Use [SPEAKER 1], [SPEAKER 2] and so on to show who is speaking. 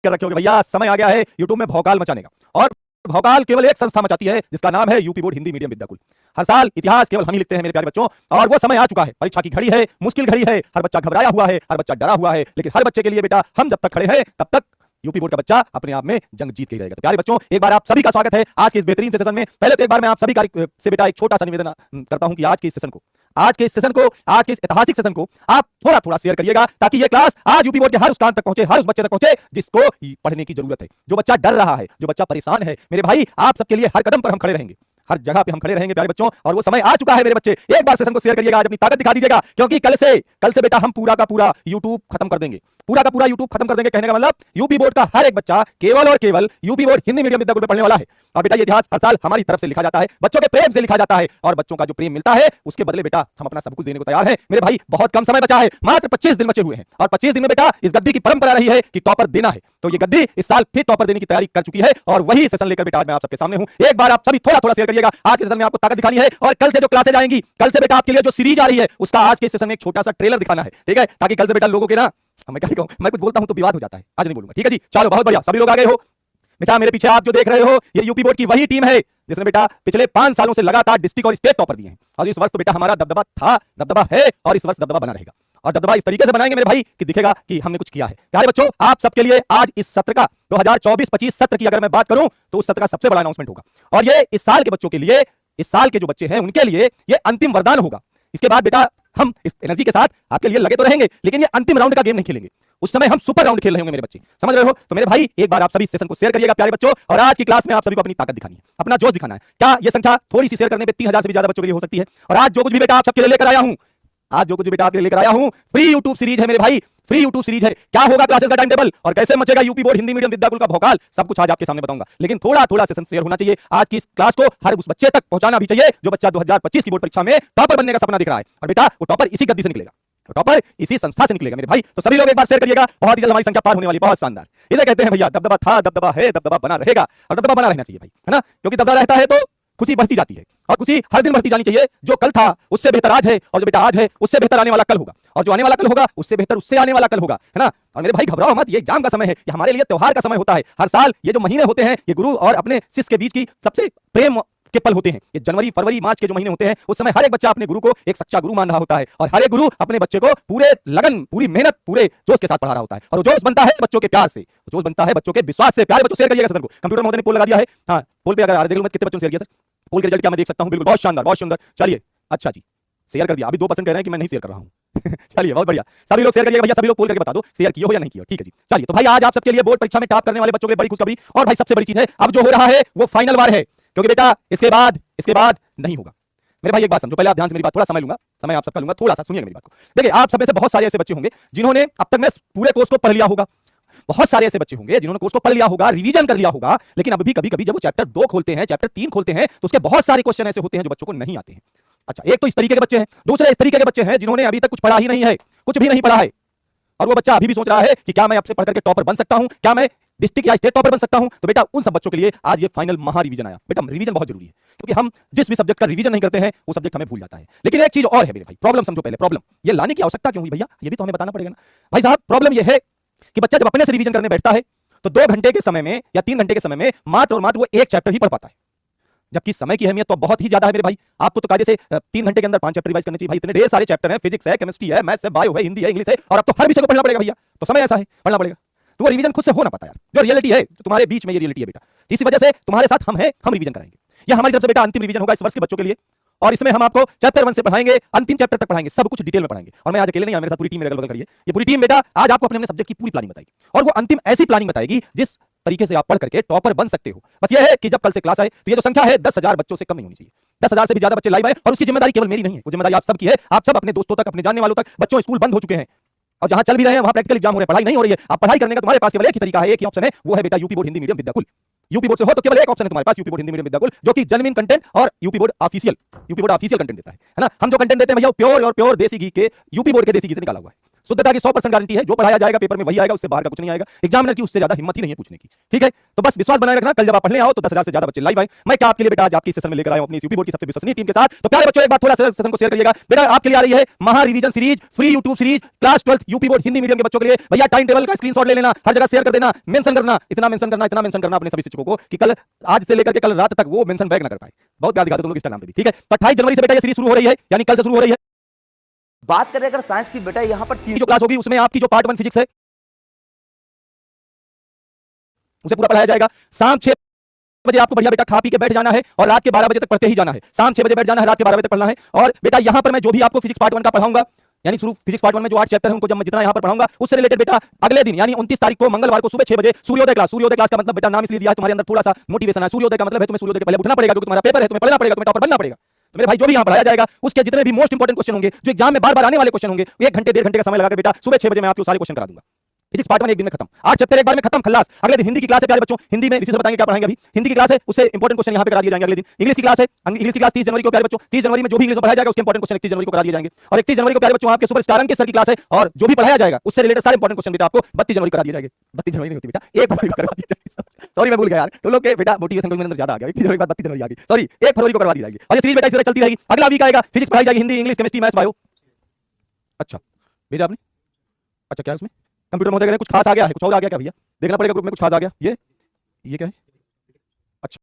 [SPEAKER 1] कर रखे होगे भैया, समय आ गया है यूट्यूब में भौकाल मचाने का। और भौकाल केवल एक संस्था मचाती है जिसका नाम है UP board Hindi medium Vidyakul. हर साल इतिहास केवल हम ही लिखते हैं मेरे प्यारे बच्चों, और वो समय आ चुका है, परीक्षा की घड़ी है, मुश्किल घड़ी है, हर बच्चा घबराया हुआ है, हर बच्चा डरा हुआ है, लेकिन हर बच्चे के लिए बेटा हम जब तक खड़े हैं तब तक यूपी बोर्ड का बच्चा अपने आप में जंग जीत के ही रहेगा। तो प्यारे बच्चों, एक बार आप सभी का स्वागत है आज के इस बेहतरीन सेशन में। पहले तो एक बार मैं आप सभी से बेटा एक छोटा सा निवेदन करता हूं कि आज के इस ऐतिहासिक सेशन को आप थोड़ा थोड़ा शेयर करिएगा, ताकि ये क्लास आज यूपी बोर्ड के हर उस कान तक पहुंचे, हर उस बच्चे तक पहुंचे जिसको पढ़ने की जरूरत है, जो बच्चा डर रहा है, जो बच्चा परेशान है। मेरे भाई, आप सबके लिए हर कदम पर हम खड़े रहेंगे, हर जगह पे हम खड़े रहेंगे प्यारे बच्चों, और वो समय आ चुका है मेरे बच्चे। एक बार सेशन को शेयर करिएगा, आज अपनी ताकत दिखा दीजिएगा, क्योंकि कल से बेटा हम पूरा का पूरा यूट्यूब खत्म कर देंगे, पूरा का पूरा यूट्यूब खत्म कर देंगे। कहने का मतलब यूपी बोर्ड का हर एक बच्चा केवल और केवल UP board Hindi medium Vidyakul में पढ़ने वाला है। और बेटा ये इतिहास हर साल हमारी तरफ से लिखा जाता है, बच्चों के प्रेम से लिखा जाता है, और बच्चों का जो प्रेम मिलता है उसके बदले बेटा हम अपना सब कुछ देने को तैयार हैं। मेरे भाई, बहुत कम समय बचा है, मात्र 25 दिन बचे हुए हैं, और 25 दिन में बेटा इस गद्दी की परंपरा रही है कि टॉपर देना है। तो ये गद्दी इस साल फिर टॉपर देने की तैयारी कर चुकी है, और वही सेशन लेकर बेटा आज मैं आप सबके सामने हूं। एक बार आप सभी थोड़ा थोड़ा शेयर करिएगा, आज के सेशन में आपको ताकत दिखानी है, और कल से जो क्लासेज आएंगी, कल से बेटा आपके लिए जो सीरीज आ रही है उसका आज के सेशन में एक छोटा सा ट्रेलर दिखाना है, ठीक है, ताकि कल से बेटा लोगों के ना, मैं क्या कहूं, मैं कुछ बोलता हूं तो विवाद हो जाता है, आज नहीं बोलूंगा, ठीक है जी। चलो बहुत बढ़िया, सभी लोग आ गए हो बेटा। मेरे पीछे आप जो देख रहे हो ये यूपी बोर्ड की वही टीम है जिसने बेटा पिछले 5 सालों से लगातार डिस्ट्रिक्ट और स्टेट टॉपर दिए हैं, और इस वर्ष तो बेटा हमारा दबदबा था, दबदबा है, और इस वर्ष दबदबा बना रहेगा। और दबदबा इस तरीके से बनाएंगे मेरे भाई कि दिखेगा कि हमने कुछ किया है। प्यारे बच्चों, आप सबके लिए आज इस सत्र का 2024-25 सत्र की अगर मैं बात करूं तो उस सत्र का सबसे बड़ा अनाउंसमेंट होगा, और ये इस साल के बच्चों के लिए, इस साल के जो बच्चे हैं उनके लिए ये अंतिम वरदान होगा। इसके बाद बेटा हम इस एनर्जी के साथ आपके लिए लगे तो रहेंगे, लेकिन ये अंतिम राउंड का गेम नहीं खेलेंगे, उस समय हम सुपर राउंड खेल रहे होंगे मेरे बच्चे, समझ रहे हो? तो मेरे भाई, एक बार आप सभी सेशन को शेयर करिएगा प्यारे बच्चों, और आज की क्लास में आप सभी को अपनी ताकत दिखानी है, अपना जोश दिखाना है। क्या ये संख्या थोड़ी सी शेयर करने पे 3000 से भी ज्यादा बच्चों के लिए हो सकती है? और आज जो कुछ भी बेटा आप सबके लिए लेकर आया हूं, आज जो कुछ भी बेटा आपके लिए लेकर आया हूं, फ्री यूट्यूब सीरीज है मेरे भाई, फ्री यूट्यूब सीरीज है। क्या होगा क्लासेस का टाइम टेबल और कैसे मचेगा UP board Hindi medium Vidyakul का भौकाल, सब कुछ आज आपके सामने बताऊंगा, लेकिन थोड़ा थोड़ा सेशन शेयर होना चाहिए। आज की इस क्लास को हर उस बच्चे तक पहुंचाना भी चाहिए जो बच्चा 2025 की बोर्ड परीक्षा में टॉपर बनने का सपना दिख रहा है, और बेटा वो टॉपर इसी गद्दी से निकलेगा, तो टॉपर इसी संस्था से निकलेगा मेरे भाई। तो सभी लोग एक बार शेयर करिएगा, बहुत ही जल्द हमारी संख्या पार होने वाली, बहुत शानदार। इसे कहते हैं भैया दबदबा था, दबदबा है, दबदबा बना रहेगा, और दबदबा बना रहना चाहिए भाई, है ना, क्योंकि दबदबा रहता है तो खुशी बढ़ती जाती है, और खुशी हर दिन बढ़ती जानी चाहिए। जो कल था उससे बेहतर आज है, और जो बेटा आज है उससे बेहतर आने वाला कल होगा, और जो आने वाला कल होगा उससे बेहतर उससे आने वाला कल होगा, है ना। और मेरे भाई घबराओ मत, ये एग्जाम का समय है, ये हमारे लिए त्योहार का समय होता है। हर साल ये जो महीने होते हैं ये गुरु और अपने शिष्य के बीच की सबसे प्रेम के पल होते हैं। ये जनवरी, फरवरी, मार्च के जो महीने होते हैं उस समय हर एक बच्चा अपने गुरु को एक सच्चा गुरु मान रहा होता है, और हर एक गुरु अपने बच्चे को पूरे लगन, पूरी मेहनत, पूरे जोश के साथ पढ़ा रहा होता है, और वो जोश बनता है बच्चों के प्यार से, जोश बनता है बच्चों के विश्वास से। प्यारे बच्चों, शेयर करिएगा सर को। कंप्यूटर महोदय ने पोल लगा दिया है, हाँ पोल पे अगर आ देख लो कितने बच्चों ने शेयर किया सर, पोल के रिजल्ट क्या मैं देख सकता हूं? बिल्कुल, बहुत शानदार, बहुत सुंदर। चलिए, अच्छा जी, शेयर कर दिया। अभी 2% कह रहे हैं कि मैं नहीं शेयर कर रहा हूं चलिए बहुत बढ़िया, सभी लोग शेयर करिएगा भैया, सभी लोग पोल करके बता दो शेयर किए हो या नहीं किए हो, ठीक है जी। चलिए, तो भाई आज आप सबके लिए बोर्ड परीक्षा में टॉप करने वाले बच्चों के लिए बड़ी खुशखबरी, और भाई सबसे बड़ी चीज है अब जो हो रहा है वो फाइनल बार है, क्योंकि बेटा इसके बाद नहीं होगा। मेरे भाई एक बात समझो, पहले आप ध्यान से मेरी बात, थोड़ा समय लूंगा, समय आप सबका लूंगा, थोड़ा सा सुनिएगा मेरी बात को। देखिए, आप सब में से बहुत सारे ऐसे बच्चे होंगे जिन्होंने अब तक में पूरे कोर्स को पढ़ लिया होगा, बहुत सारे ऐसे बच्चे होंगे जिन्होंने कोर्स को पढ़ लिया होगा, रिवीजन कर लिया होगा, लेकिन अब भी कभी-कभी जब वो चैप्टर 2 खोलते हैं, चैप्टर 3 खोलते हैं, तो उसके बहुत सारे क्वेश्चन ऐसे होते हैं जो बच्चों को नहीं आते हैं। अच्छा, एक तो इस तरीके के बच्चे हैं, दूसरे इस तरीके के बच्चे हैं जिन्होंने अभी तक कुछ पढ़ा ही नहीं है, कुछ भी नहीं पढ़ा है, और वो बच्चा अभी भी सोच रहा है कि क्या मैं आपसे पढ़ करके टॉपर बन सकता हूं, क्या मैं डिस्ट्रिक्ट या स्टेट टॉपर बन सकता हूं। तो बेटा उन सब बच्चों के लिए आज ये फाइनल महा रिवीजन आया। बेटा रिवीजन बहुत जरूरी है, क्योंकि हम जिस भी सब्जेक्ट का रिवीजन नहीं करते हैं वो सब्जेक्ट हमें भूल जाता है। लेकिन एक चीज और है मेरे भाई, प्रॉब्लम समझो पहले। प्रॉब्लम ये लाने की आवश्यकता क्यों हुई भैया, ये भी तो हमें बताना पड़ेगा ना भाई साहब। प्रॉब्लम ये है कि बच्चा जब अपने से रिवीजन करने बैठता है तो 2 घंटे के समय में या 3 घंटे के समय में मात्र और मात्र वो एक चैप्टर ही पढ़ पाता है, जबकि समय की अहमियत तो बहुत ही ज्यादा है मेरे भाई। आपको तो कायदे से 3 घंटे के अंदर 5 चैप्टर रिवाइज करने चाहिए भाई, इतने ढेर सारे चैप्टर हैं, फिजिक्स है, केमिस्ट्री है, मैथ्स है, बायो है, हिंदी है, इंग्लिश है, और अब तो हर विषय को पढ़ना पड़ेगा भैया। तो समय ऐसा है, पढ़ना पड़ेगा, तो वो रिवीजन खुद से हो ना पाता यार। जो रियलिटी है तुम्हारे बीच में, ये रियलिटी है बेटा, इसी वजह से तुम्हारे साथ हम हैं, हम रिवीजन कराएंगे। ये हमारी तरफ से बेटा अंतिम रिवीजन होगा इस वर्ष के बच्चों के लिए, और इसमें हम आपको चैप्टर 1 से पढ़ाएंगे, अंतिम चैप्टर तक पढ़ाएंगे, सब कुछ डिटेल में पढ़ाएंगे। और मैं आज अकेले नहीं, मेरे साथ पूरी टीम मेरे अगल बगल खड़ी है। ये पूरी टीम बेटा आज आपको अपने सब्जेक्ट की पूरी प्लानिंग बताएगी, और वो अंतिम ऐसी प्लानिंग बताएगी जिस तरीके से आप पढ़ करके टॉपर बन सकते हो। बस ये है कि जब कल से क्लास आए तो ये जो संख्या है 10,000 बच्चों से कम नहीं होनी चाहिए, 10,000 से भी ज्यादा बच्चे लाइव आए, और उसकी जिम्मेदारी केवल मेरी नहीं है, वो जिम्मेदारी आप सबकी है। आप सब अपने दोस्तों तक, अपने जानने वालों तक, बच्चों स्कूल बंद हो चुके हैं और जहां चल भी रहे हैं वहां प्रैक्टिकल एग्जाम हो रहे हैं, पढ़ाई नहीं हो रही है। आप पढ़ाई करने का तुम्हारे पास केवल एक ही तरीका है, एक ही ऑप्शन है, वो है बेटा UP board Hindi medium Vidyakul. UP board से हो तो केवल एक ऑप्शन है तुम्हारे पास, UP board Hindi medium Vidyakul, जो कि जेन्युइन कंटेंट और यूपी बोर्ड ऑफिशियल कंटेंट देता है ना। हम जो कंटेंट देते हैं भैया प्योर और प्योर देसी घी के, यूपी बोर्ड के देसी घी से निकाला हुआ है। शुद्धता की 100% गारंटी है। जो पढ़ाया जाएगा पेपर में वही आएगा, उससे बाहर का कुछ नहीं आएगा। एग्जामिनर की उससे ज्यादा हिम्मत ही नहीं है पूछने की, ठीक है। तो बस विश्वास बनाए रखना। कल जब आप पढ़ने आओ तो 10,000 से ज्यादा बच्चे लाइव आए। मैं क्या आपके लिए बेटा आज आपकी सेशन में लेकर आया हूं अपनी यूपी बोर्ड की सबसे विश्वसनीय टीम के साथ। तो प्यारे बच्चों, एक बार थोड़ा सा सेशन को शेयर करिएगा। बेटा आपके लिए आ रही है महा revision series, free YouTube series, class 12 UP board Hindi medium के बच्चों के लिए। भैया टाइम टेबल का स्क्रीनशॉट ले लेना, हर जगह शेयर कर देना, मेंशन करना, इतना मेंशन करना अपने सभी शिक्षकों को कि कल आज से लेकर के कल रात तक वो मेंशन बैक ना कर पाए। बहुत प्यार दिखाते तुम लोग इंस्टाग्राम पे भी, ठीक है। तो 28 जनवरी से बेटा ये सीरीज शुरू हो रही है, यानी कल से शुरू हो रही है।
[SPEAKER 2] बात करें अगर साइंस की बेटा यहाँ पर
[SPEAKER 1] जो क्लास होगी उसमें आपकी जो पार्ट 1 फिजिक्स है उसे पूरा पढ़ाया जाएगा। शाम 6 बजे आपको बढ़िया बेटा खा पी के बैठ जाना है और रात के 12 बजे तक पढ़ते ही जाना है। शाम 6 बजे बैठ जाना है, रात के 12 बजे तक पढ़ना है। और बेटा यहां पर मैं जो भी आपको फिजिक्स पार्ट 1 का पढ़ाऊंगा, यानी शुरू फिजिक्स पार्ट 1 में जो 8 चैप्टर है उनको जब मैं जितना यहां पर पढ़ाऊंगा उससे रिलेटेड बेटा अगले दिन यानी 29 तारीख को मंगलवार को सुबह 6 बजे सूर्योदय क्लास। सूर्योदय क्लास का मतलब बेटा नाम इसलिए दिया है तुम्हारे अंदर थोड़ा सा मोटिवेशन है। सूर्योदय का मतलब है तुम्हें सूर्योदय के पहले उठना पड़ेगा, क्योंकि तुम्हारा पेपर है, तुम्हें पढ़ना पड़ेगा, तुम्हें टॉपर बनना पड़ेगा। तो मेरे भाई जो भी यहां पढ़ाया जाएगा उसके जितने भी मोस्ट इंपोर्टेंट क्वेश्चन होंगे, जो एग्जाम में बार-बार आने वाले क्वेश्चन होंगे, 1 घंटे 1.5 घंटे का समय लगाकर बेटा सुबह 6 बजे मैं आपको सारे क्वेश्चन करा दूंगा। फिजिक्स पार्ट 1 एक दिन में खत्म, 8 चैप्टर एक बार में खत्म, खल्लास। अगले दिन हिंदी की क्लास है प्यारे बच्चों, हिंदी में ऋषि से बताएंगे क्या पढ़ाएंगे। अभी हिंदी की क्लास है, उससे इंपोर्टेंट क्वेश्चन यहां पे करा दिए जाएंगे अगले दिन। इंग्लिश की क्लास है, इंग्लिश की क्लास 30 जनवरी को प्यारे बच्चों, 30 जनवरी में जो भी इंग्लिश में पढ़ाया जाएगा उसके इंपोर्टेंट क्वेश्चन 31 जनवरी को करा दिए जाएंगे। और 31 जनवरी को प्यारे बच्चों आपके सुपरस्टार अंकित सर की क्लास है, और जो भी पढ़ाया जाएगा उससे रिलेटेड सारे इंपोर्टेंट क्वेश्चन बेटा आपको 32 जनवरी को करा दिए जाएंगे। 32 जनवरी नहीं होती बेटा, 1 फरवरी को करवा दी जाएगी। सॉरी मैं भूल गया यार, तुम लोग के बेटा मोटिवेशन मेरे अंदर ज्यादा आ गया। 31 जनवरी के बाद 32 जनवरी आ गई, सॉरी 1 फरवरी को करवा दी जाएगी। और ये सीरीज बेटा इस तरह चलती रहेगी। अगला वीक आएगा, फिजिक्स पढ़ाई जाएगी, Hindi, English, chemistry, maths, bio. अच्छा भेजा आपने, अच्छा क्या है उसमें कंप्यूटर महोदय कह रहे हैं कुछ खास आ गया है, कुछ और आ गया क्या भैया? देखना पड़ेगा ग्रुप में कुछ खास आ गया। ये क्या है?